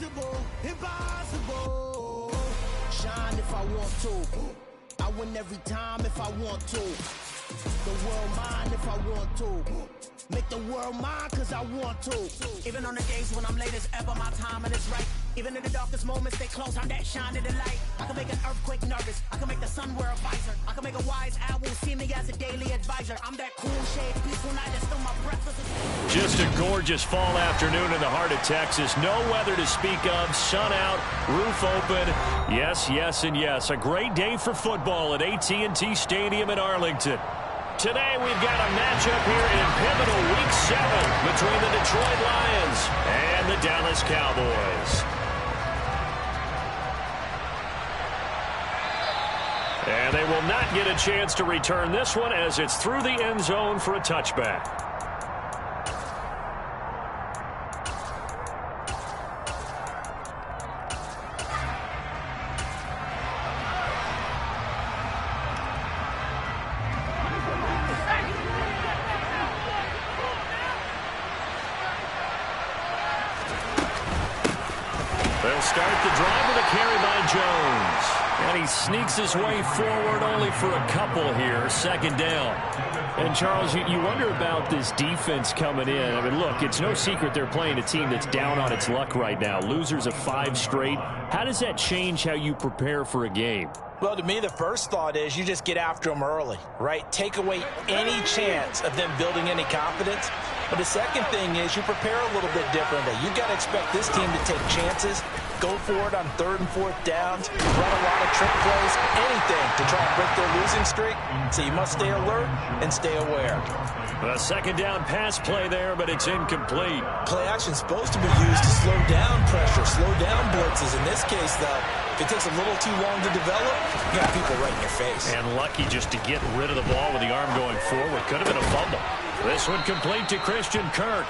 Impossible, impossible. Shine if I want to. I win every time if I want to. The world mine if I want to. Make the world mine cause I want to. Even on the days when I'm late as ever, my timing is right. Even in the darkest moments, stay close, I'm that shining the light. I can make an earthquake nervous, I can make the sun wear a visor. I can make a wise owl see me as a daily advisor. I'm that cool shade, peaceful night, that's still my breath. Just a gorgeous fall afternoon in the heart of Texas. No weather to speak of, sun out, roof open. Yes, yes, and yes. A great day for football at AT&T Stadium in Arlington. Today we've got a matchup here in pivotal Week 7 between the Detroit Lions and the Dallas Cowboys. And they will not get a chance to return this one as it's through the end zone for a touchback. They'll start the drive with a carry by Jones. And he sneaks his way forward only for a couple here. Second down. And, Charles, you wonder about this defense coming in. I mean, look, it's no secret they're playing a team that's down on its luck right now. Losers of 5 straight. How does that change how you prepare for a game? Well, to me, the first thought is you just get after them early, right? Take away any chance of them building any confidence. But the second thing is you prepare a little bit differently. You've got to expect this team to take chances, go for it on 3rd and 4th downs, run a lot of trick plays, anything to try and break their losing streak. So you must stay alert and stay aware. A second down pass play there, but it's incomplete. Play action is supposed to be used to slow down pressure, slow down blitzes. In this case, though, if it takes a little too long to develop, you got people right in your face. And lucky just to get rid of the ball with the arm going forward. Could have been a fumble. This one complete to Christian Kirk.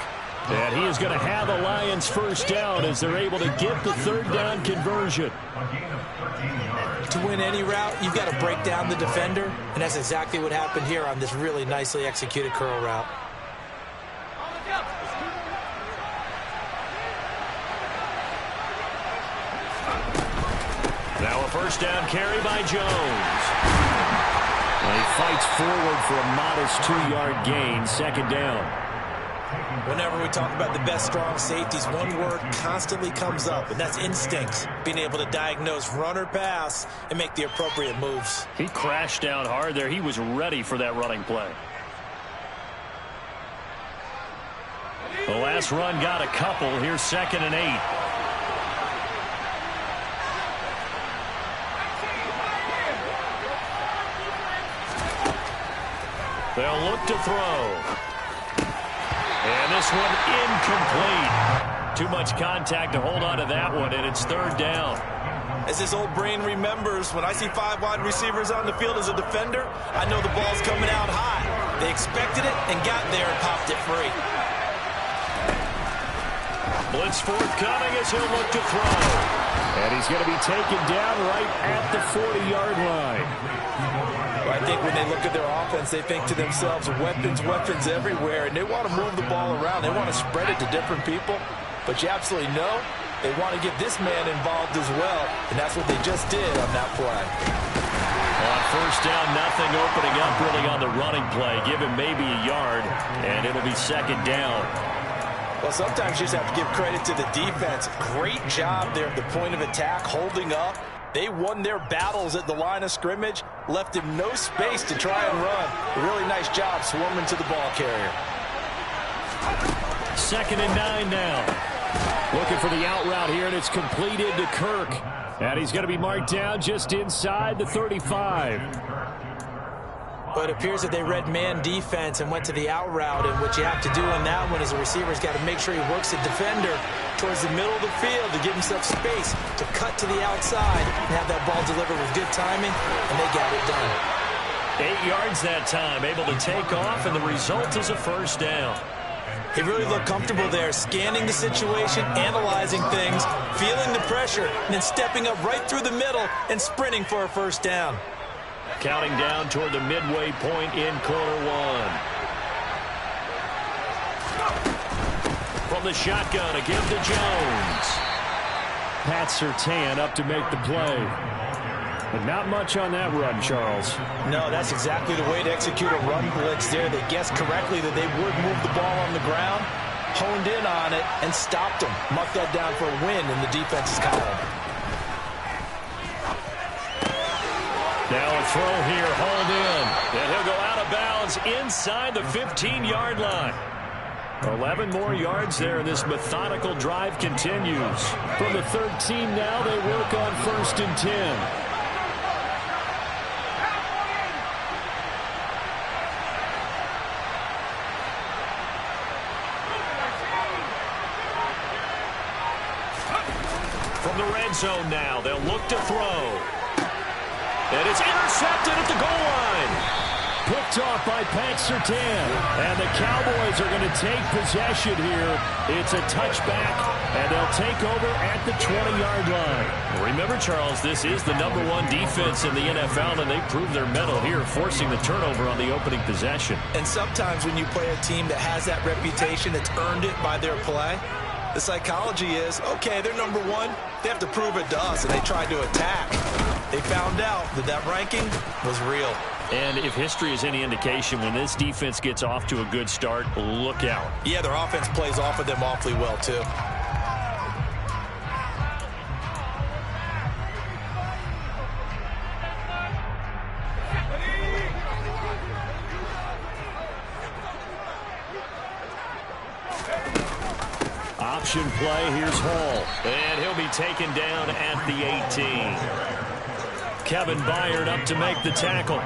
And he is going to have a Lions first down as they're able to get the 3rd down conversion. To win any route, you've got to break down the defender, and that's exactly what happened here on this really nicely executed curl route. Now a first down carry by Jones. And he fights forward for a modest 2-yard gain, second down. Whenever we talk about the best strong safeties, one word constantly comes up, and that's instincts. Being able to diagnose run or pass and make the appropriate moves. He crashed down hard there. He was ready for that running play. The last run got a couple. Here's 2nd and 8. They'll look to throw. And this one incomplete. Too much contact to hold on to that one, and it's 3rd down. As his old brain remembers, when I see 5 wide receivers on the field as a defender, I know the ball's coming out high. They expected it and got there and popped it free. Blitz forthcoming as he'll look to throw. And he's going to be taken down right at the 40-yard line. I think when they look at their offense, they think to themselves, weapons, weapons everywhere, and they want to move the ball around. They want to spread it to different people, but you absolutely know they want to get this man involved as well, and that's what they just did on that play. On first down, nothing opening up really on the running play. Give him maybe a yard, and it'll be 2nd down. Well, sometimes you just have to give credit to the defense. Great job there at the point of attack, holding up. They won their battles at the line of scrimmage, left him no space to try and run. A really nice job swarming to the ball carrier. 2nd and 9 now. Looking for the out route here, and it's completed to Kirk. And he's going to be marked down just inside the 35. But it appears that they read man defense and went to the out route, and what you have to do on that one is the receiver's got to make sure he works the defender towards the middle of the field to give himself space to cut to the outside and have that ball delivered with good timing, and they got it done. 8 yards that time, able to take off, and the result is a first down. He really looked comfortable there, scanning the situation, analyzing things, feeling the pressure, and then stepping up right through the middle and sprinting for a first down. Counting down toward the midway point in quarter 1. From the shotgun, a give to Jones. Pat Surtain up to make the play. But not much on that run, Charles. No, that's exactly the way to execute a run blitz there. They guessed correctly that they would move the ball on the ground, honed in on it, and stopped them. Marked that down for a win in the defense's column. Now a throw here, hauled in. And he'll go out of bounds inside the 15-yard line. 11 more yards there, and this methodical drive continues. From the 13 now, they work on 1st and 10. From the red zone now, they'll look to throw. And it's intercepted at the goal line. Picked off by Pat Surtain. And the Cowboys are going to take possession here. It's a touchback, and they'll take over at the 20-yard line. Remember, Charles, this is the #1 defense in the NFL, and they proved their mettle here, forcing the turnover on the opening possession. And sometimes when you play a team that has that reputation, that's earned it by their play, the psychology is, okay, they're #1. They have to prove it to us, and they tried to attack. They found out that that ranking was real. And if history is any indication, when this defense gets off to a good start, look out. Yeah, their offense plays off of them awfully well, too. Option play, here's Hall. And he'll be taken down at the 18. Kevin Byard up to make the tackle.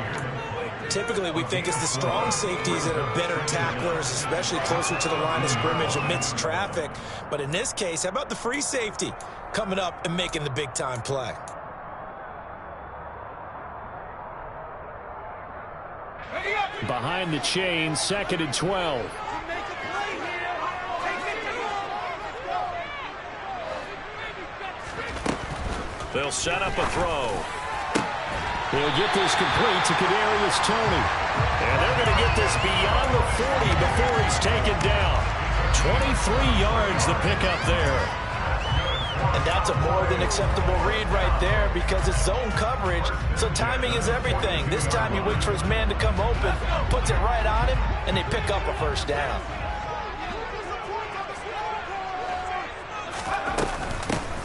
Typically, we think it's the strong safeties that are better tacklers, especially closer to the line of scrimmage amidst traffic. But in this case, how about the free safety coming up and making the big-time play? Behind the chain, 2nd and 12. They'll set up a throw. He'll get this complete to Kadarius Toney. And they're going to get this beyond the 40 before he's taken down. 23 yards the pickup there. And that's a more than acceptable read right there because it's zone coverage, so timing is everything. This time he waits for his man to come open, puts it right on him, and they pick up a first down.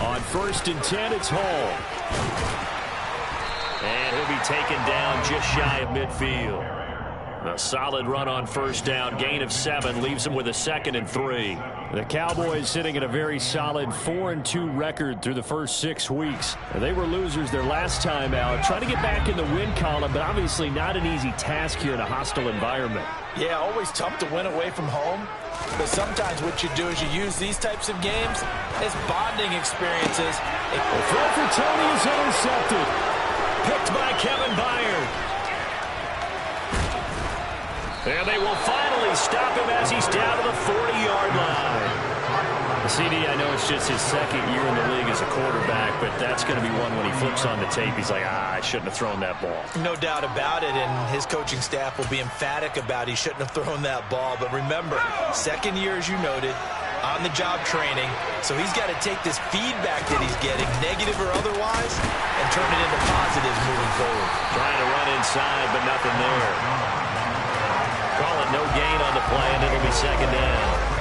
On 1st and 10, it's Hall. And he'll be taken down just shy of midfield. A solid run on 1st down, gain of 7, leaves him with a 2nd and 3. The Cowboys sitting at a very solid 4-2 record through the first 6 weeks. They were losers their last time out, trying to get back in the win column, but obviously not an easy task here in a hostile environment. Yeah, always tough to win away from home. But sometimes what you do is you use these types of games as bonding experiences. The throw for Toney is intercepted. Picked by Kevin Byard. And they will finally stop him as he's down to the 40-yard line. CD, I know it's just his 2nd year in the league as a quarterback, but that's going to be one when he flips on the tape. He's like, I shouldn't have thrown that ball. No doubt about it, and his coaching staff will be emphatic about he shouldn't have thrown that ball. But remember, 2nd year, as you noted, on-the-job training, so he's got to take this feedback that he's getting, negative or otherwise, and turn it into positives moving forward. Trying to run inside, but nothing there. Call it no gain on the play, and it'll be 2nd down.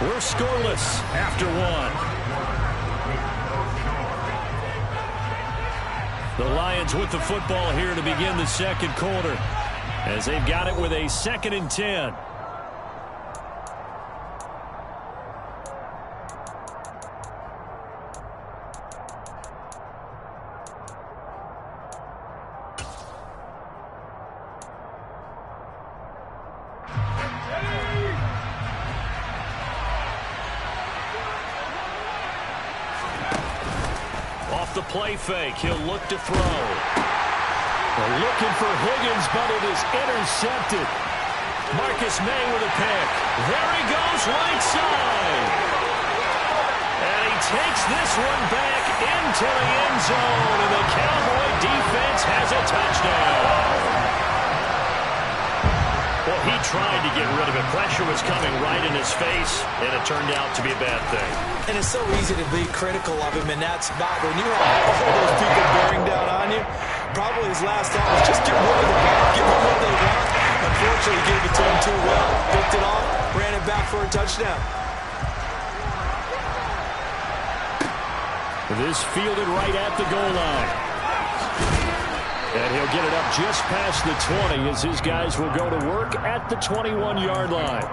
We're scoreless after 1. The Lions with the football here to begin the 2nd quarter as they've got it with a 2nd and 10. The play fake. He'll look to throw. They're looking for Higgins, but it is intercepted. Marcus May with a pick. There he goes, right side. takes this one back into the end zone, and the Cowboy defense has a touchdown. Well, he tried to get rid of it. Pressure was coming right in his face, and it turned out to be a bad thing. And it's so easy to be critical of him in that spot. When you have all those people bearing down on you, probably his last thought was just get rid of the ball, give them what they want. Unfortunately, he gave it to him too well. Picked it off, ran it back for a touchdown. This fielded right at the goal line. And he'll get it up just past the 20 as his guys will go to work at the 21-yard line.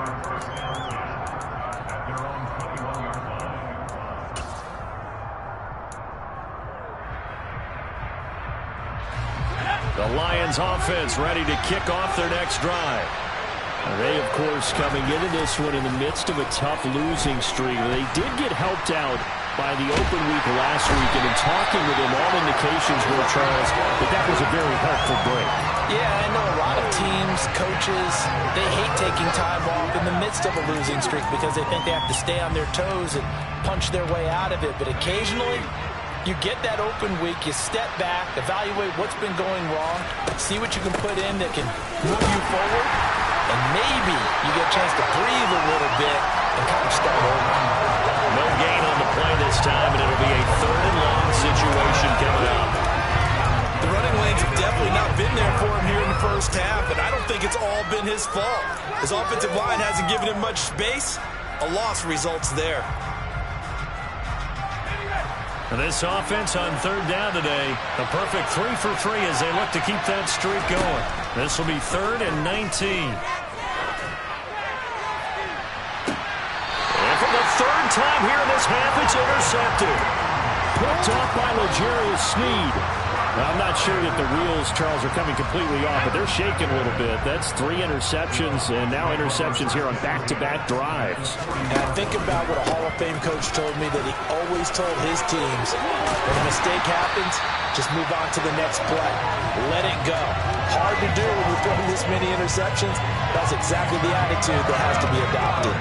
The Lions offense ready to kick off their next drive. They, of course, coming into this one in the midst of a tough losing streak. They did get helped out by the open week last week, and in talking with him, all indications were, Charles, that was a very helpful break. Yeah, I know a lot of teams, coaches, they hate taking time off in the midst of a losing streak because they think they have to stay on their toes and punch their way out of it. But occasionally, you get that open week, you step back, evaluate what's been going wrong, see what you can put in that can move you forward, and maybe you get a chance to breathe a little bit and kind of start over. No gain on the play this time, and it'll be a 3rd and long situation coming up. The running lanes have definitely not been there for him here in the first half, and I don't think it's all been his fault. His offensive line hasn't given him much space. A loss results there. And this offense on 3rd down today, a perfect 3 for 3 as they look to keep that streak going. This will be 3rd and 19. For the 3rd time here in this half, it's intercepted. Picked off by L'Jarius Sneed. Now, I'm not sure that the wheels, Charles, are coming completely off, but they're shaking a little bit. That's 3 interceptions, and now interceptions here on back-to-back drives. And I think about what a Hall of Fame coach told me, that he always told his teams, when a mistake happens, just move on to the next play. Let it go. Hard to do when you're throwing this many interceptions. That's exactly the attitude that has to be adopted.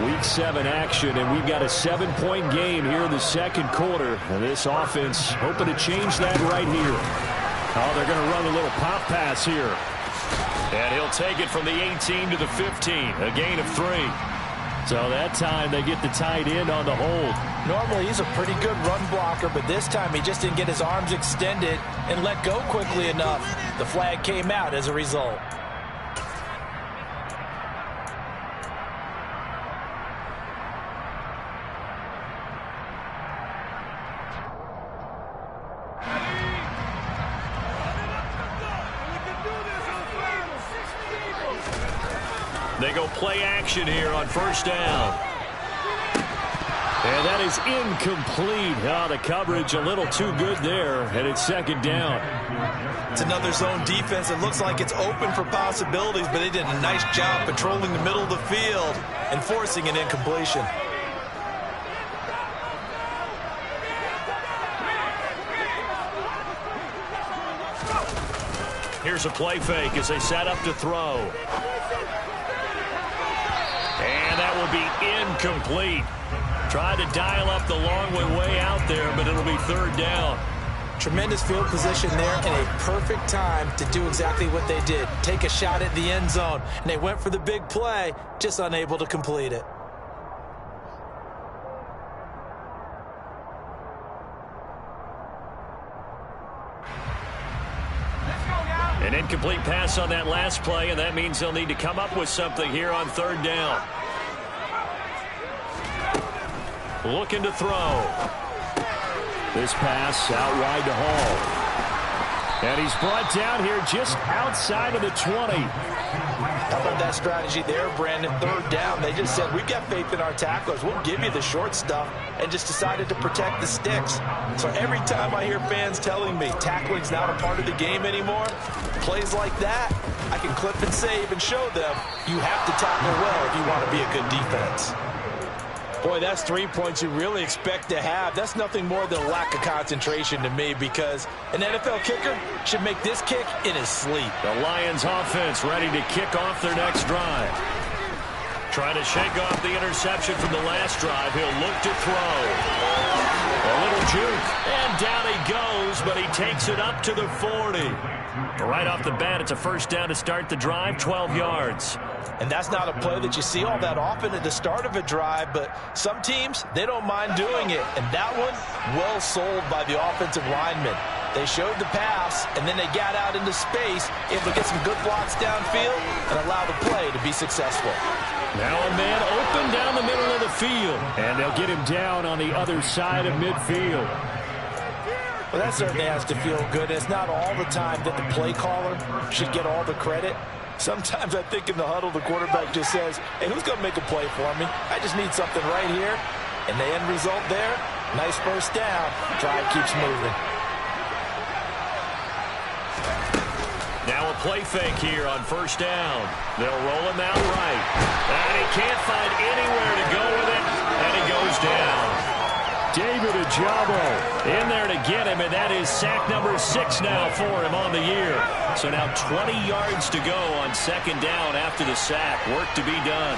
Week 7 action, and we've got a 7-point game here in the second quarter. And this offense hoping to change that right here. Oh, they're going to run a little pop pass here. And he'll take it from the 18 to the 15, a gain of 3. So that time they get the tight end on the hold. Normally he's a pretty good run blocker, but this time he just didn't get his arms extended and let go quickly enough. The flag came out as a result. They go play action here on 1st down. And that is incomplete. Oh, the coverage a little too good there, and it's 2nd down. It's another zone defense. It looks like it's open for possibilities, but they did a nice job patrolling the middle of the field and forcing an incompletion. Here's a play fake as they set up to throw. And that will be incomplete. Tried to dial up the long way out there, but it'll be 3rd down. Tremendous field position there and a perfect time to do exactly what they did. Take a shot at the end zone. And they went for the big play, just unable to complete it. An incomplete pass on that last play, and that means they'll need to come up with something here on 3rd down. Looking to throw. This pass out wide to Hall. And he's brought down here just outside of the 20. How about that strategy there, Brandon? 3rd down. They just said, we've got faith in our tacklers. We'll give you the short stuff, and just decided to protect the sticks. So every time I hear fans telling me tackling's not a part of the game anymore, plays like that, I can clip and save and show them you have to tackle well if you want to be a good defense. Boy, that's 3 points you really expect to have. That's nothing more than a lack of concentration to me, because an NFL kicker should make this kick in his sleep. The Lions offense ready to kick off their next drive. Trying to shake off the interception from the last drive. He'll look to throw. A little juke. And down he goes, but he takes it up to the 40. Right off the bat, it's a first down to start the drive, 12 yards. And that's not a play that you see all that often at the start of a drive, but some teams, they don't mind doing it. And that one, well sold by the offensive lineman. They showed the pass, and then they got out into space, able to get some good blocks downfield and allow the play to be successful. Now a man open down the middle of the field, and they'll get him down on the other side of midfield. Well, that certainly has to feel good. It's not all the time that the play caller should get all the credit. Sometimes I think in the huddle, the quarterback just says, hey, who's going to make a play for me? I just need something right here. And the end result there, nice first down. Drive keeps moving. Now a play fake here on first down. They'll roll him out right. And he can't find anywhere to go with it. And he goes down. David Ajabo in there to get him, and that is sack number 6 now for him on the year. So now 20 yards to go on second down after the sack. Work to be done.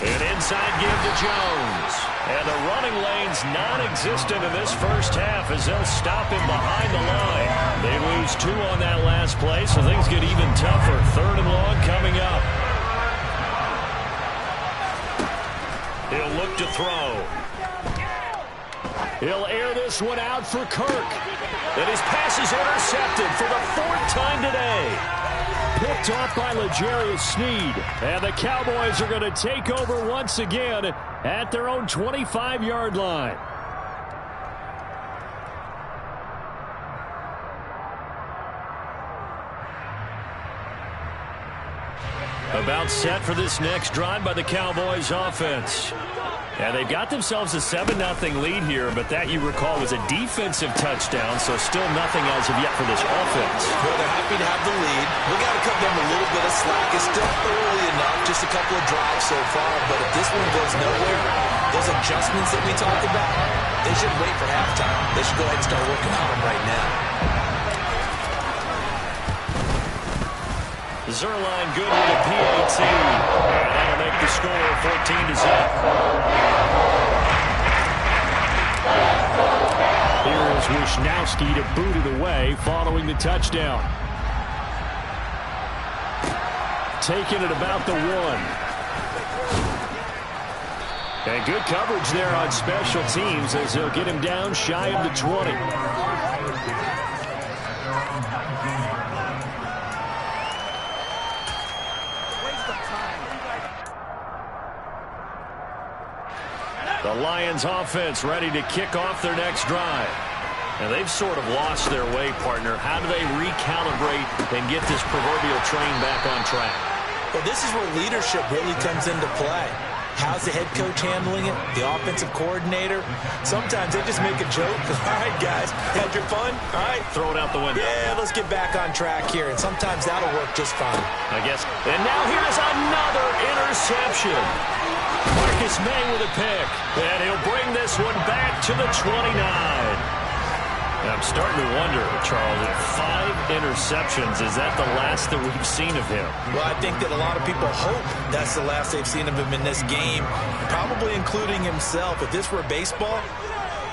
An inside give to Jones. And the running lane's non-existent in this first half as they'll stop him behind the line. They lose 2 on that last play, so things get even tougher. Third and long coming up. He'll look to throw. He'll air this one out for Kirk. And his pass is intercepted for the 4th time today. Picked off by L'Jarius Sneed. And the Cowboys are going to take over once again at their own 25-yard line. About set for this next drive by the Cowboys offense. And they've got themselves a 7-0 lead here, but that, you recall, was a defensive touchdown, so still nothing as of yet for this offense. Well, they're happy to have the lead. We got to cut them a little bit of slack. It's still early enough, just a couple of drives so far, but if this one goes nowhere, those adjustments that we talked about, they shouldn't wait for halftime. They should go ahead and start working on them right now. Zerline good with a PAT. And that'll make the score 14-0. Here is Wishnowski to boot it away following the touchdown. Taking it about the 1. And good coverage there on special teams as they'll get him down shy of the 20. The Lions offense ready to kick off their next drive. And they've sort of lost their way, partner. How do they recalibrate and get this proverbial train back on track? Well, this is where leadership really comes into play. How's the head coach handling it? The offensive coordinator? Sometimes they just make a joke. All right, guys, had your fun? All right. Throw it out the window. Yeah, let's get back on track here. And sometimes that'll work just fine. I guess. And now here's another interception. Marcus May with a pick. And he'll bring this one back to the 29. I'm starting to wonder, Charles, if 5 interceptions, is that the last that we've seen of him? Well, I think that a lot of people hope that's the last they've seen of him in this game, probably including himself. If this were baseball,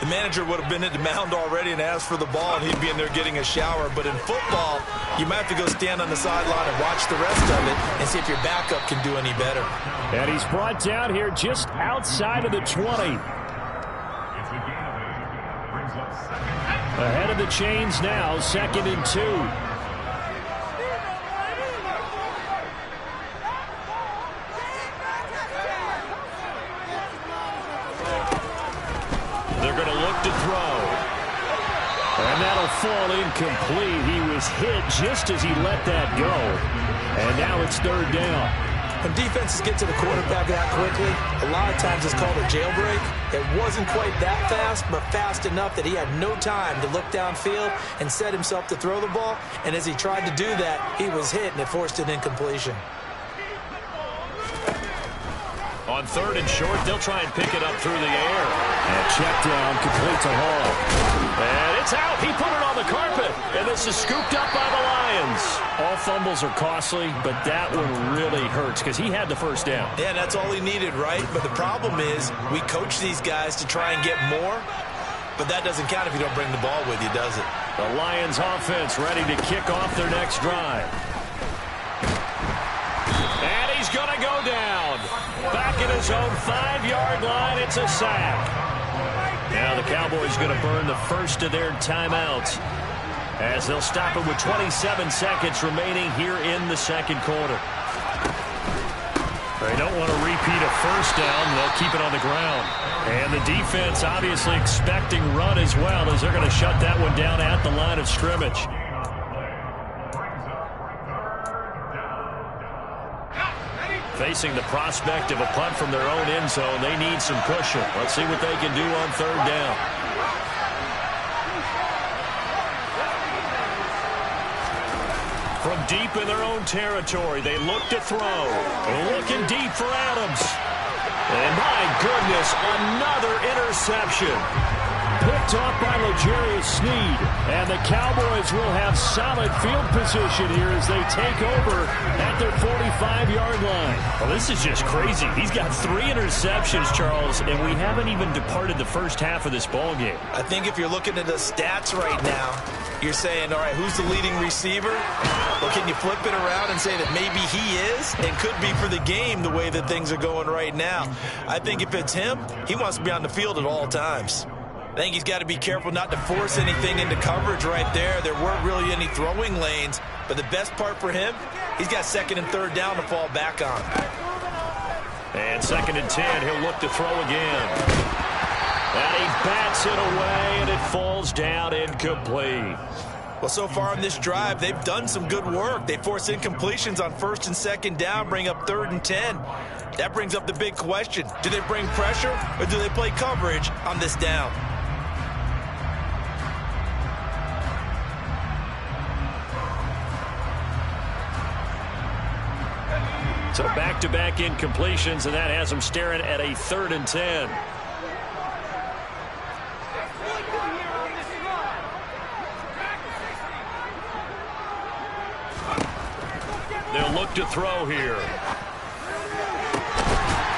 the manager would have been at the mound already and asked for the ball, and he'd be in there getting a shower. But in football, you might have to go stand on the sideline and watch the rest of it and see if your backup can do any better. And he's brought down here just outside of the 20. Ahead of the chains now, 2nd and 2. They're going to look to throw. And that'll fall incomplete. He was hit just as he let that go. And now it's 3rd down. When defenses get to the quarterback that quickly, a lot of times it's called a jailbreak. It wasn't quite that fast, but fast enough that he had no time to look downfield and set himself to throw the ball. And as he tried to do that, he was hit, and it forced an incompletion. On 3rd and short, they'll try and pick it up through the air. And check down, complete to Hall. And it's out. He put it on the carpet. And this is scooped up by the Lions. All fumbles are costly, but that one really hurts because he had the first down. Yeah, that's all he needed, right? But the problem is we coach these guys to try and get more, but that doesn't count if you don't bring the ball with you, does it? The Lions offense ready to kick off their next drive. And he's going to go down. Back at his own 5-yard line, it's a sack. Now the Cowboys going to burn the first of their timeouts as they'll stop it with 27 seconds remaining here in the second quarter. They don't want to repeat a first down. They'll keep it on the ground. And the defense obviously expecting run as well as they're going to shut that one down at the line of scrimmage. Facing the prospect of a punt from their own end zone, they need some cushion. Let's see what they can do on 3rd down. From deep in their own territory, they look to throw. Looking deep for Adams. And my goodness, another interception. Picked off by L'Jarius Sneed. And the Cowboys will have solid field position here as they take over at their 45-yard line. Well, this is just crazy. He's got 3 interceptions, Charles, and we haven't even departed the first half of this ballgame. I think if you're looking at the stats right now, you're saying, all right, who's the leading receiver? Well, can you flip it around and say that maybe he is and could be for the game the way that things are going right now? I think if it's him, he wants to be on the field at all times. I think he's got to be careful not to force anything into coverage right there. There weren't really any throwing lanes, but the best part for him, he's got 2nd and 3rd down to fall back on. And 2nd and 10, he'll look to throw again. And he bats it away, and it falls down incomplete. Well, so far on this drive, they've done some good work. They force incompletions on 1st and 2nd down, bring up 3rd and 10. That brings up the big question. Do they bring pressure, or do they play coverage on this down? So back-to-back incompletions, and that has them staring at a 3rd and 10. They'll look to throw here.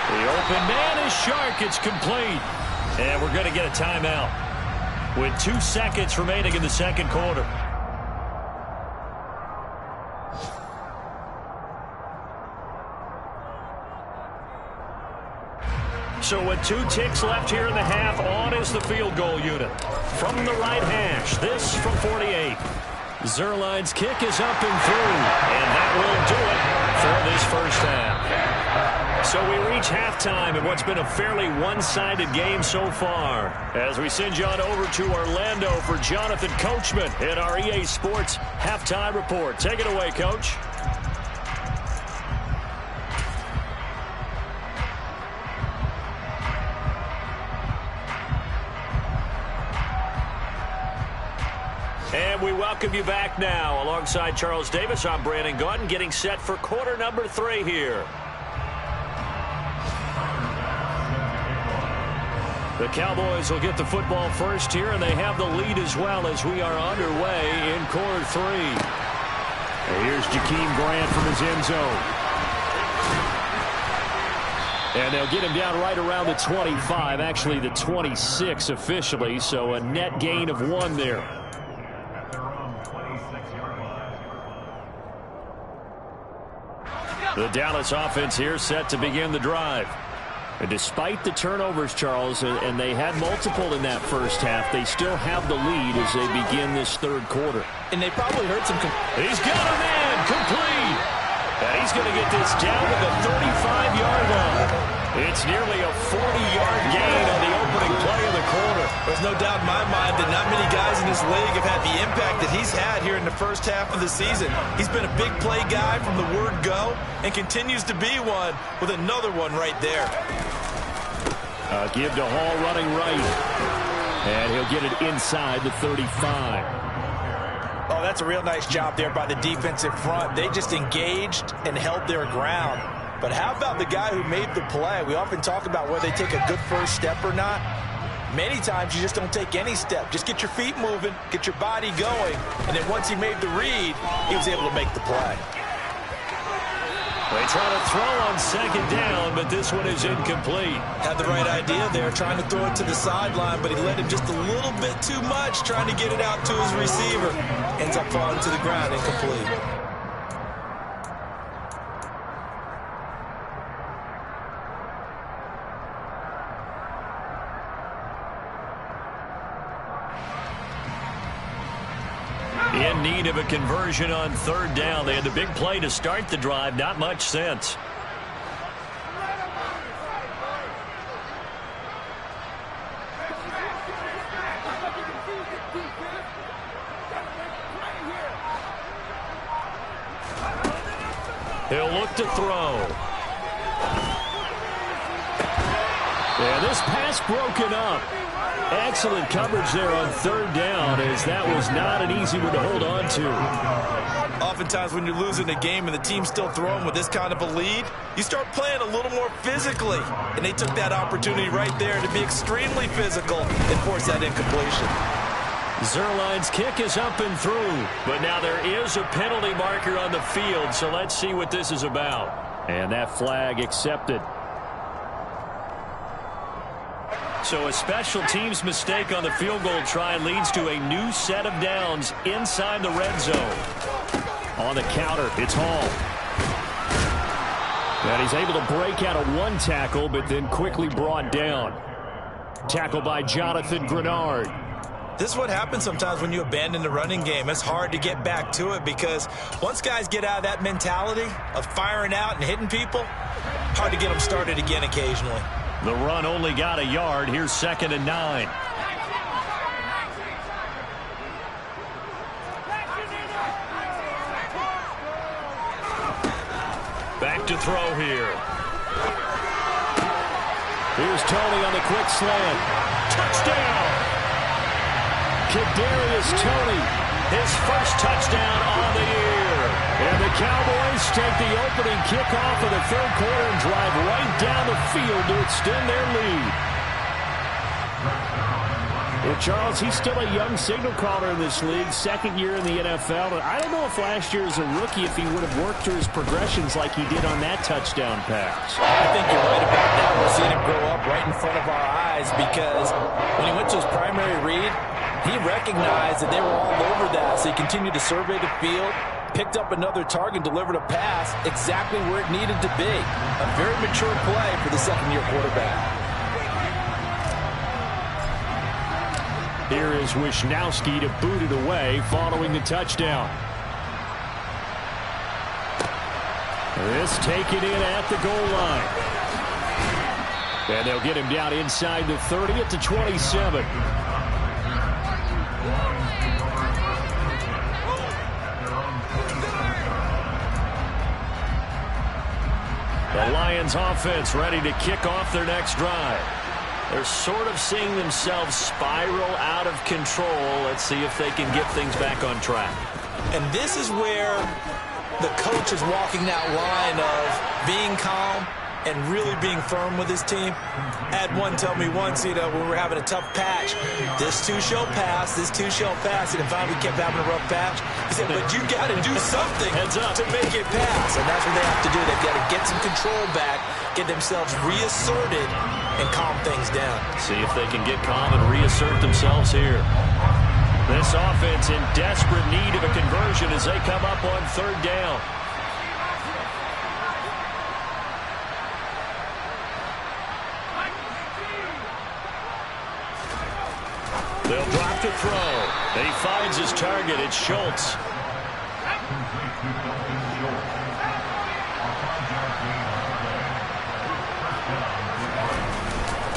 The open man is Shark. It's complete. And we're going to get a timeout with 2 seconds remaining in the second quarter. So with 2 ticks left here in the half, on is the field goal unit. From the right hash, this from 48. Zerline's kick is up and through, and that will do it for this first half. So we reach halftime in what's been a fairly one-sided game so far. As we send you on over to Orlando for Jonathan Coachman in our EA Sports Halftime Report. Take it away, Coach. And we welcome you back now. Alongside Charles Davis, I'm Brandon Gaudin, getting set for quarter number 3 here. The Cowboys will get the football first here, and they have the lead as well as we are underway in quarter 3. And here's Jakeem Grant from his end zone. And they'll get him down right around the 25, actually the 26 officially, so a net gain of 1 there. The Dallas offense here set to begin the drive. And despite the turnovers, Charles, and they had multiple in that first half, they still have the lead as they begin this third quarter. And they probably heard some... He's got him in, complete. And he's going to get this down to the 35-yard line. It's nearly a 40-yard gain on the opening play of the quarter. There's no doubt in my mind that not many guys in this league have had the impact that he's had here in the first half of the season. He's been a big play guy from the word go and continues to be one with another one right there. Give to Hall running right. And he'll get it inside the 35. Oh, that's a real nice job there by the defensive front. They just engaged and held their ground. But how about the guy who made the play? We often talk about whether they take a good first step or not. Many times you just don't take any step. Just get your feet moving, get your body going, and then once he made the read, he was able to make the play. They try to throw on second down, but this one is incomplete. Had the right idea there, trying to throw it to the sideline, but he let him just a little bit too much, trying to get it out to his receiver. Ends up falling to the ground, incomplete. In need of a conversion on third down. They had the big play to start the drive. Not much sense. He'll look to throw. Yeah, this pass broken up. Excellent coverage there on third down, as that was not an easy one to hold on to. Oftentimes when you're losing a game and the team's still throwing with this kind of a lead, you start playing a little more physically. And they took that opportunity right there to be extremely physical and force that incompletion. Zerline's kick is up and through, but now there is a penalty marker on the field, so let's see what this is about. And that flag accepted. So a special teams mistake on the field goal try leads to a new set of downs inside the red zone. On the counter, it's Hall. And he's able to break out of one tackle, but then quickly brought down. Tackle by Jonathan Grenard. This is what happens sometimes when you abandon the running game. It's hard to get back to it because once guys get out of that mentality of firing out and hitting people, hard to get them started again occasionally. The run only got a yard. Here's 2nd and 9. Back to throw here. Here's Tony on the quick slant. Touchdown! Kadarius Toney, his first touchdown on the year. And the Cowboys take the opening kickoff of the third quarter and drive right down the field to extend their lead. Well, Charles, he's still a young signal caller in this league, second year in the NFL. And I don't know if last year as a rookie, if he would have worked through his progressions like he did on that touchdown pass. I think you're right about that. We're seeing him grow up right in front of our eyes because when he went to his primary read, he recognized that they were all over that, so he continued to survey the field, picked up another target, delivered a pass exactly where it needed to be. A very mature play for the second-year quarterback. Here is Wisnowski to boot it away following the touchdown. This taken in at the goal line. And they'll get him down inside the 30 at the 27. The Lions offense ready to kick off their next drive. They're sort of seeing themselves spiral out of control. Let's see if they can get things back on track. And this is where the coach is walking that line of being calm and really being firm with his team. I had one tell me once, when we were having a tough patch, this too shall pass, this too shall pass, and finally we kept having a rough patch. He said, but you got to do something to make it pass, and that's what they have to do. They've got to get some control back, get themselves reasserted, and calm things down. See if they can get calm and reassert themselves here. This offense in desperate need of a conversion as they come up on third down. They'll drop to throw. He finds his target. It's Schultz.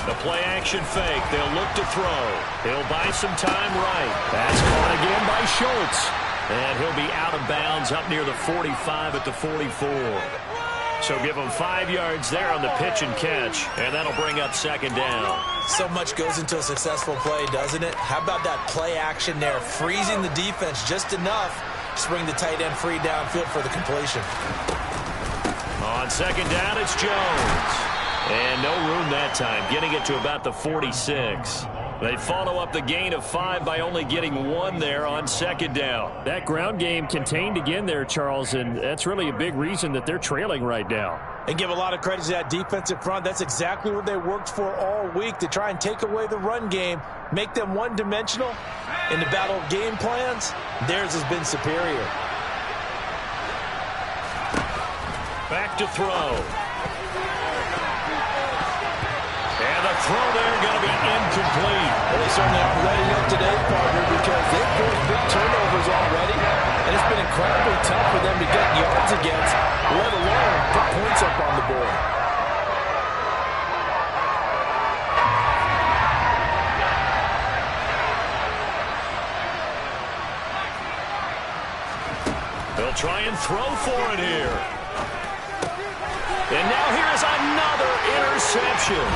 The play action fake. They'll look to throw. He'll buy some time right. That's caught again by Schultz. And he'll be out of bounds up near the 45 at the 44. So give him 5 yards there on the pitch and catch, and that'll bring up second down. So much goes into a successful play, doesn't it? How about that play action there, freezing the defense just enough to bring the tight end free downfield for the completion. On second down, it's Jones. And no room that time, getting it to about the 46. They follow up the gain of 5 by only getting 1 there on second down. That ground game contained again there, Charles, and that's really a big reason that they're trailing right now. And give a lot of credit to that defensive front. That's exactly what they worked for all week, to try and take away the run game, make them one-dimensional. In the battle of game plans, theirs has been superior. Back to throw. And the throw there going to be incomplete. Well, they certainly aren't letting up today, partner, because they've forced big turnovers already, and it's been incredibly tough for them to get yards against, let alone put points up on the board. They'll try and throw for it here. And now here's another interception.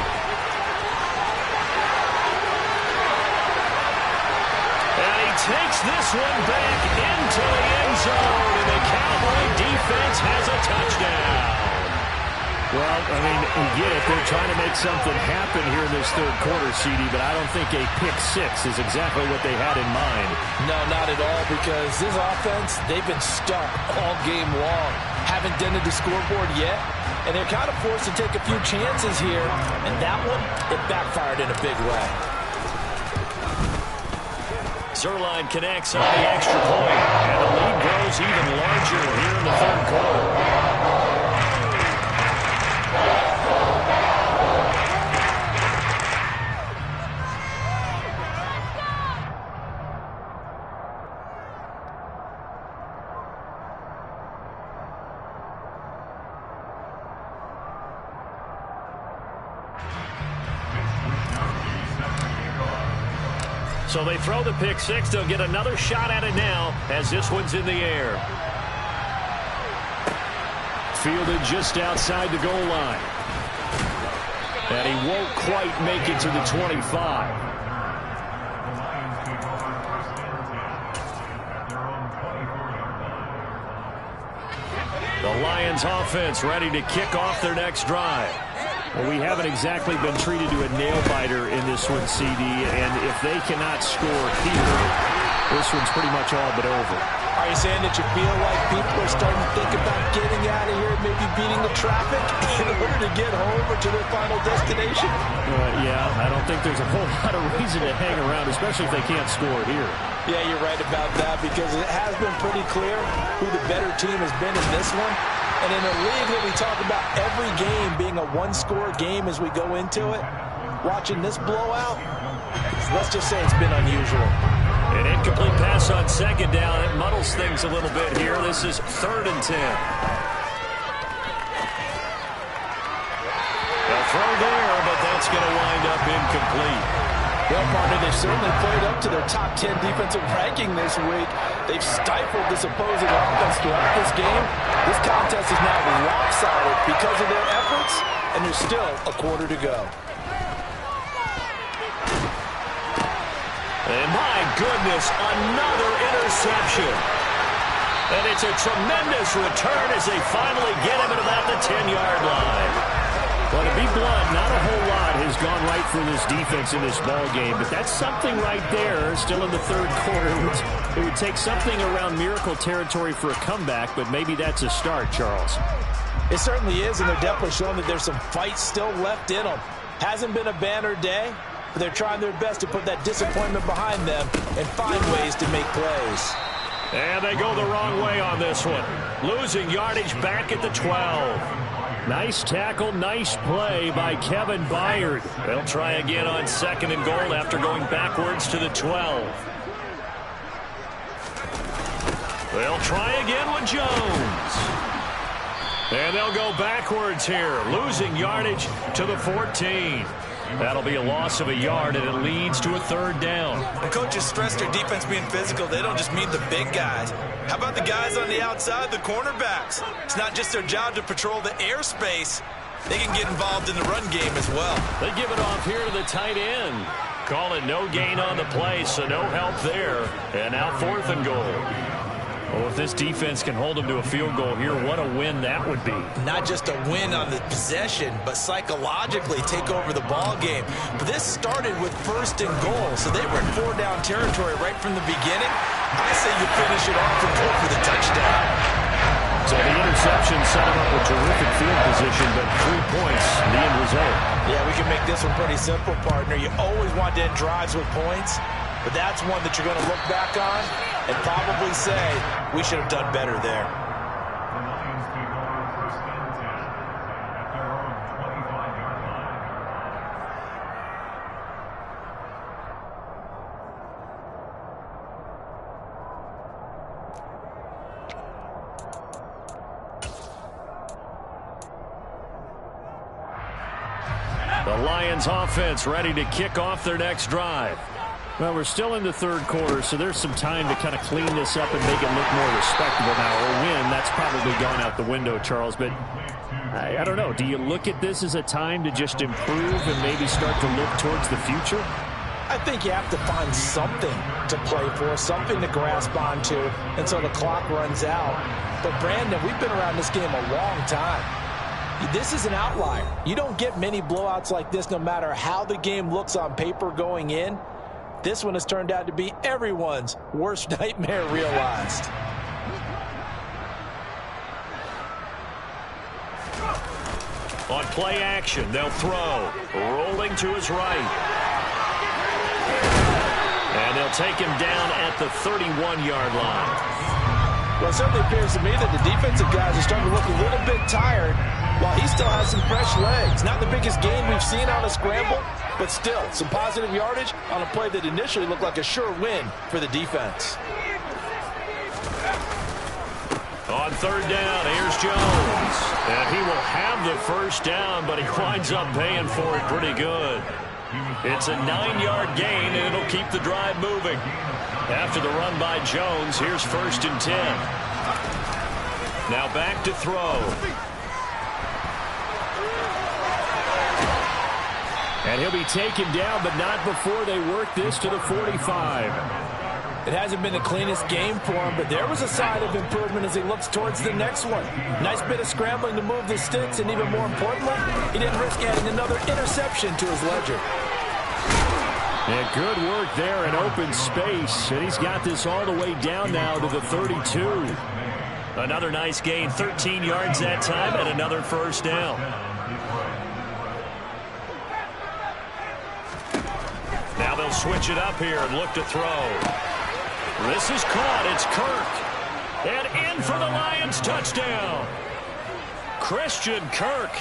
And he takes this one back into the end zone, and the Cowboy defense has a touchdown. Well, I mean, we get it. They're trying to make something happen here in this third quarter, CD, but I don't think a pick six is exactly what they had in mind. No, not at all, because this offense, they've been stuck all game long. Haven't dented the scoreboard yet, and they're kind of forced to take a few chances here, and that one, it backfired in a big way. Zerline connects on the extra point, and the lead grows even larger here in the third quarter. So they throw the pick six. They'll get another shot at it now as this one's in the air. Fielded just outside the goal line. And he won't quite make it to the 25. The Lions offense ready to kick off their next drive. Well, we haven't exactly been treated to a nail-biter in this one, CD, and if they cannot score here, this one's pretty much all but over. Are you saying that you feel like people are starting to think about getting out of here, maybe beating the traffic in order to get home or to their final destination? Yeah, I don't think there's a whole lot of reason to hang around, especially if they can't score here. Yeah, you're right about that, because it has been pretty clear who the better team has been in this one. And in a league that we talk about every game being a one-score game as we go into it, watching this blowout, let's just say it's been unusual. An incomplete pass on second down. It muddles things a little bit here. This is 3rd and 10. A throw there, but that's going to wind up incomplete. Well, partner, they've certainly played up to their top 10 defensive ranking this week. They've stifled this opposing offense throughout this game. This contest is now lopsided because of their efforts, and there's still a quarter to go. And my goodness, another interception. And it's a tremendous return as they finally get him at about the 10-yard line. Well, to be blunt, not a whole lot has gone right for this defense in this ball game, but that's something right there, still in the third quarter. It would take something around miracle territory for a comeback, but maybe that's a start, Charles. It certainly is, and they're definitely showing that there's some fight still left in them. Hasn't been a banner day, but they're trying their best to put that disappointment behind them and find ways to make plays. And they go the wrong way on this one. Losing yardage back at the 12. Nice tackle, nice play by Kevin Byard. They'll try again on 2nd and goal after going backwards to the 12. They'll try again with Jones. And they'll go backwards here, losing yardage to the 14. That'll be a loss of a yard, and it leads to a 3rd down. When coaches stress their defense being physical, they don't just mean the big guys. How about the guys on the outside, the cornerbacks? It's not just their job to patrol the airspace. They can get involved in the run game as well. They give it off here to the tight end. Call it no gain on the play, so no help there. And now 4th and goal. Well, if this defense can hold them to a field goal here, what a win that would be. Not just a win on the possession, but psychologically take over the ball game. But this started with 1st and goal, so they were in 4-down territory right from the beginning. I say you finish it off and go for the touchdown. So the interception set him up with terrific field position, but 3 points, the end result. Yeah, we can make this one pretty simple, partner. You always want to end drives with points, but that's one that you're going to look back on and probably say, we should have done better there. The Lions offense ready to kick off their next drive. Well, we're still in the 3rd quarter, so there's some time to kind of clean this up and make it look more respectable now. A win, that's probably gone out the window, Charles. But I don't know. Do you look at this as a time to just improve and maybe start to look towards the future? I think you have to find something to play for, something to grasp onto until the clock runs out. But, Brandon, we've been around this game a long time. This is an outlier. You don't get many blowouts like this no matter how the game looks on paper going in. This one has turned out to be everyone's worst nightmare realized. On play action, they'll throw. Rolling to his right. And they'll take him down at the 31-yard line. Well, it certainly appears to me that the defensive guys are starting to look a little bit tired while he still has some fresh legs. Not the biggest gain we've seen on a scramble, but still some positive yardage on a play that initially looked like a sure win for the defense. On 3rd down, here's Jones. And he will have the 1st down, but he winds up paying for it pretty good. It's a 9-yard gain, and it'll keep the drive moving. After the run by Jones, here's 1st and 10. Now back to throw. And he'll be taken down, but not before they work this to the 45. It hasn't been the cleanest game for him, but there was a sign of improvement as he looks towards the next one. Nice bit of scrambling to move the sticks, and even more importantly, he didn't risk adding another interception to his ledger. And good work there in open space, and he's got this all the way down now to the 32. Another nice gain, 13 yards that time, and another 1st down. Now they'll switch it up here and look to throw. This is caught. It's Kirk. And in for the Lions touchdown. Christian Kirk,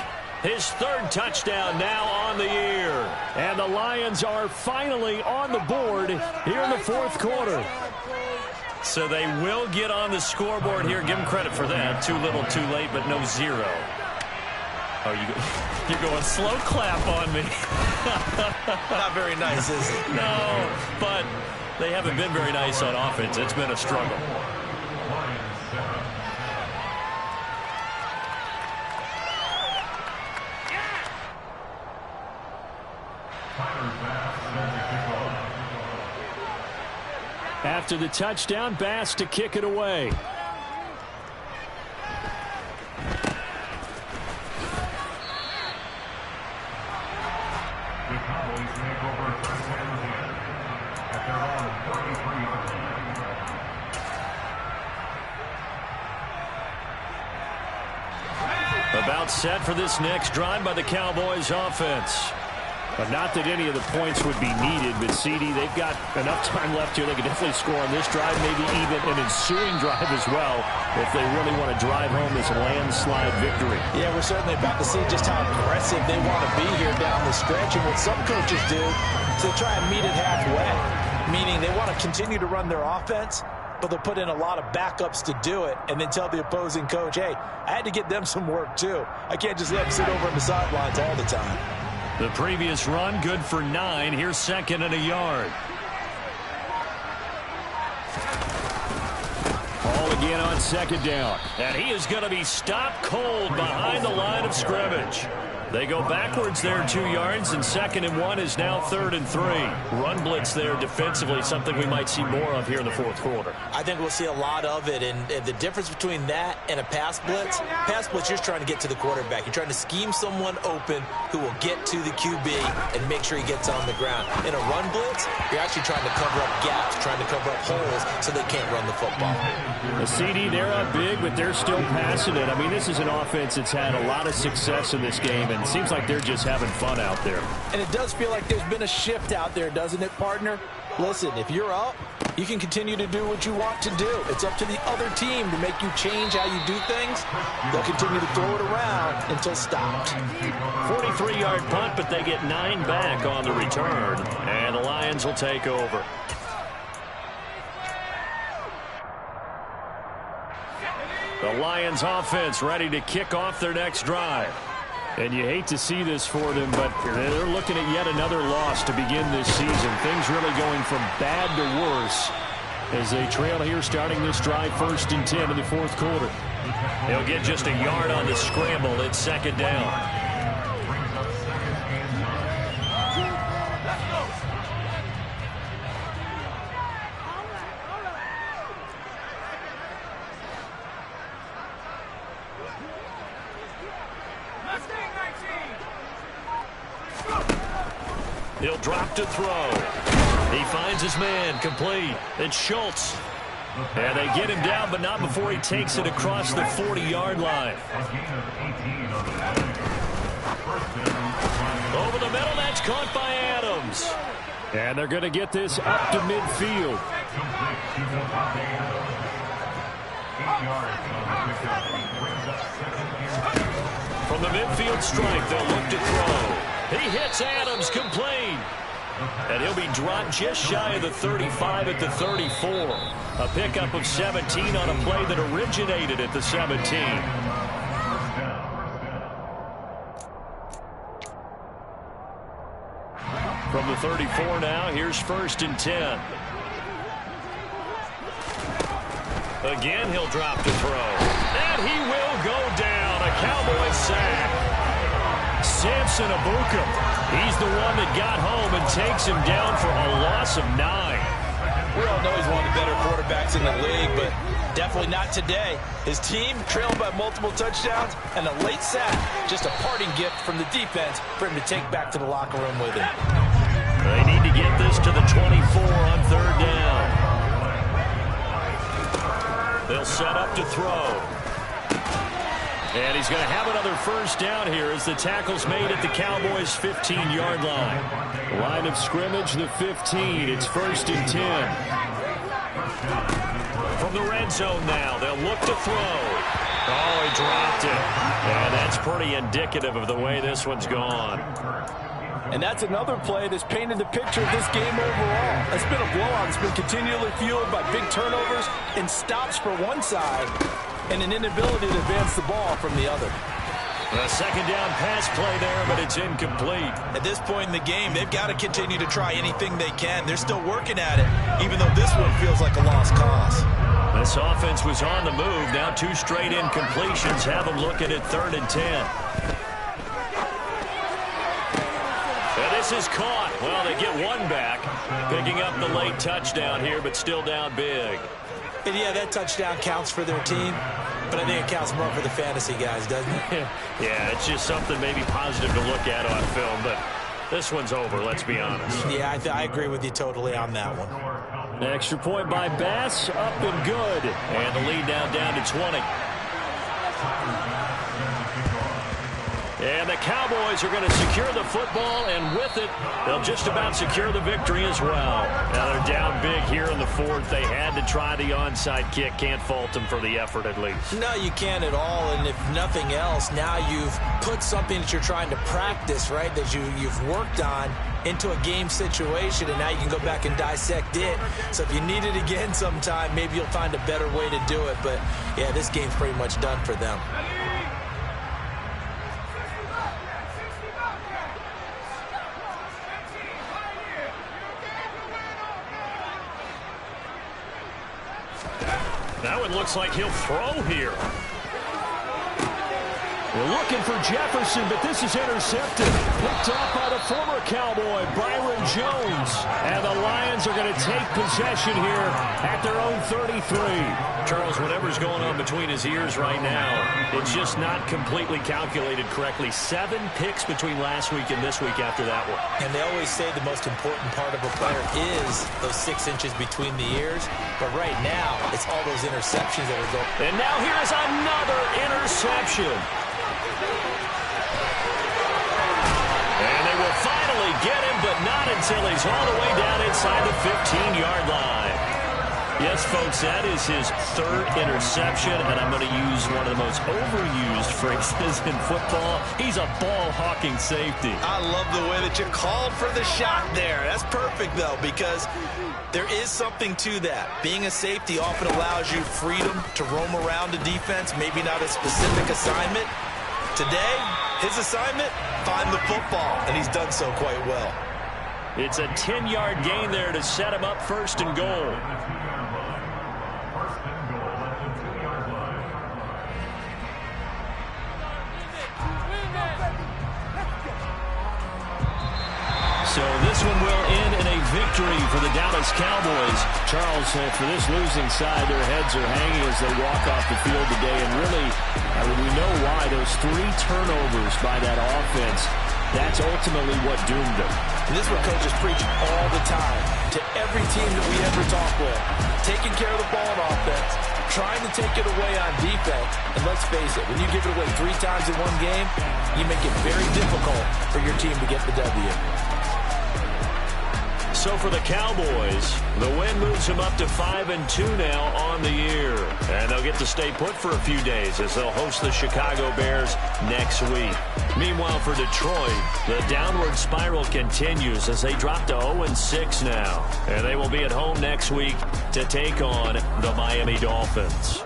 his 3rd touchdown now on the year. And the Lions are finally on the board here in the 4th quarter. So they will get on the scoreboard here. Give them credit for that. Too little, too late, but no 0. Oh, you're going slow clap on me. Not very nice, is it? No, but they haven't been very nice on offense. It's been a struggle. After the touchdown, Bass to kick it away. About set for this next drive by the Cowboys offense. But not that any of the points would be needed, but CD, they've got enough time left here. They can definitely score on this drive, maybe even an ensuing drive as well, if they really want to drive home this landslide victory. Yeah, we're certainly about to see just how aggressive they want to be here down the stretch. And what some coaches do is they try and meet it halfway, meaning they want to continue to run their offense, but they'll put in a lot of backups to do it and then tell the opposing coach, hey, I had to get them some work too. I can't just let them sit over on the sidelines all the time. The previous run, good for 9. Here's 2nd and a yard. Ball again on 2nd down. And he is going to be stopped cold behind the line of scrimmage. They go backwards there 2 yards, and 2nd and 1 is now 3rd and 3. Run blitz there defensively, something we might see more of here in the 4th quarter. I think we'll see a lot of it, and the difference between that and a pass blitz, you're just trying to get to the quarterback. You're trying to scheme someone open who will get to the QB and make sure he gets on the ground. In a run blitz, you're actually trying to cover up gaps, trying to cover up holes so they can't run the football. The CD, they're up big, but they're still passing it. I mean, this is an offense that's had a lot of success in this game, and it seems like they're just having fun out there. And it does feel like there's been a shift out there, doesn't it, partner? Listen, if you're up, you can continue to do what you want to do. It's up to the other team to make you change how you do things. They'll continue to throw it around until stopped. 43-yard punt, but they get 9 back on the return, and the Lions will take over. The Lions offense ready to kick off their next drive. And you hate to see this for them, but they're looking at yet another loss to begin this season. Things really going from bad to worse as they trail here starting this drive 1st and 10 in the 4th quarter. They'll get just a yard on the scramble. It's 2nd down. He'll drop to throw. He finds his man, complete. It's Schultz. And they get him down, but not before he takes it across the 40-yard line. Over the middle, that's caught by Adams. And they're going to get this up to midfield. From the midfield stripe, they'll look to throw. He hits Adams, complete. And he'll be dropped just shy of the 35 at the 34. A pickup of 17 on a play that originated at the 17. From the 34 now, here's 1st and 10. Again, he'll drop to throw. And he will go down. A Cowboys sack. Samson Abuka, he's the one that got home and takes him down for a loss of 9. We all know he's one of the better quarterbacks in the league, but definitely not today. His team trailed by multiple touchdowns, and a late sack, just a parting gift from the defense for him to take back to the locker room with him. They need to get this to the 24 on 3rd down. They'll set up to throw. And he's going to have another 1st down here as the tackle's made at the Cowboys' 15-yard line. Line of scrimmage, the 15. It's 1st and 10. From the red zone now, they'll look to throw. Oh, he dropped it. And that's pretty indicative of the way this one's gone. And that's another play that's painted the picture of this game overall. It's been a blowout. It's been continually fueled by big turnovers and stops for one side and an inability to advance the ball from the other. A 2nd down pass play there, but it's incomplete. At this point in the game, they've got to continue to try anything they can. They're still working at it, even though this one feels like a lost cause. This offense was on the move. Now 2 straight incompletions have them looking at 3rd and 10. And this is caught. Well, they get one back, picking up the late touchdown here, but still down big. And yeah, that touchdown counts for their team, but I think it counts more for the fantasy guys, doesn't it? Yeah, it's just something maybe positive to look at on film, but this one's over, let's be honest. Yeah, I agree with you totally on that one. An extra point by Bass, up and good. And the lead now down to 20. And the Cowboys are going to secure the football, and with it, they'll just about secure the victory as well. Now they're down big here in the 4th. They had to try the onside kick. Can't fault them for the effort at least. No, you can't at all, and if nothing else, now you've put something that you're trying to practice, right, that you've worked on into a game situation, and now you can go back and dissect it. So if you need it again sometime, maybe you'll find a better way to do it. But, yeah, this game's pretty much done for them. That one looks like he'll throw here. They're looking for Jefferson, but this is intercepted. Picked off by the former Cowboy, Byron Jones. And the Lions are going to take possession here at their own 33. Charles, whatever's going on between his ears right now, it's just not completely calculated correctly. 7 picks between last week and this week after that one. And they always say the most important part of a player is those 6 inches between the ears. But right now, it's all those interceptions that are going. And now here is another interception. And they will finally get him, but not until he's all the way down inside the 15-yard line. Yes, folks, that is his 3rd interception, and I'm going to use one of the most overused phrases in football. He's a ball-hawking safety. I love the way that you called for the shot there. That's perfect, though, because there is something to that. Being a safety often allows you freedom to roam around the defense, maybe not a specific assignment. Today, his assignment, find the football, and he's done so quite well. It's a 10-yard gain there to set him up 1st and goal. So this one will end in a victory for the Dallas Cowboys. Charles, for this losing side, their heads are hanging as they walk off the field today. And really, we know why. Those 3 turnovers by that offense, that's ultimately what doomed them. And this is what coaches preach all the time to every team that we ever talk with. Taking care of the ball on offense, trying to take it away on defense. And let's face it, when you give it away 3 times in one game, you make it very difficult for your team to get the W. So for the Cowboys, the win moves them up to 5-2 now on the year. And they'll get to stay put for a few days as they'll host the Chicago Bears next week. Meanwhile, for Detroit, the downward spiral continues as they drop to 0-6 now. And they will be at home next week to take on the Miami Dolphins.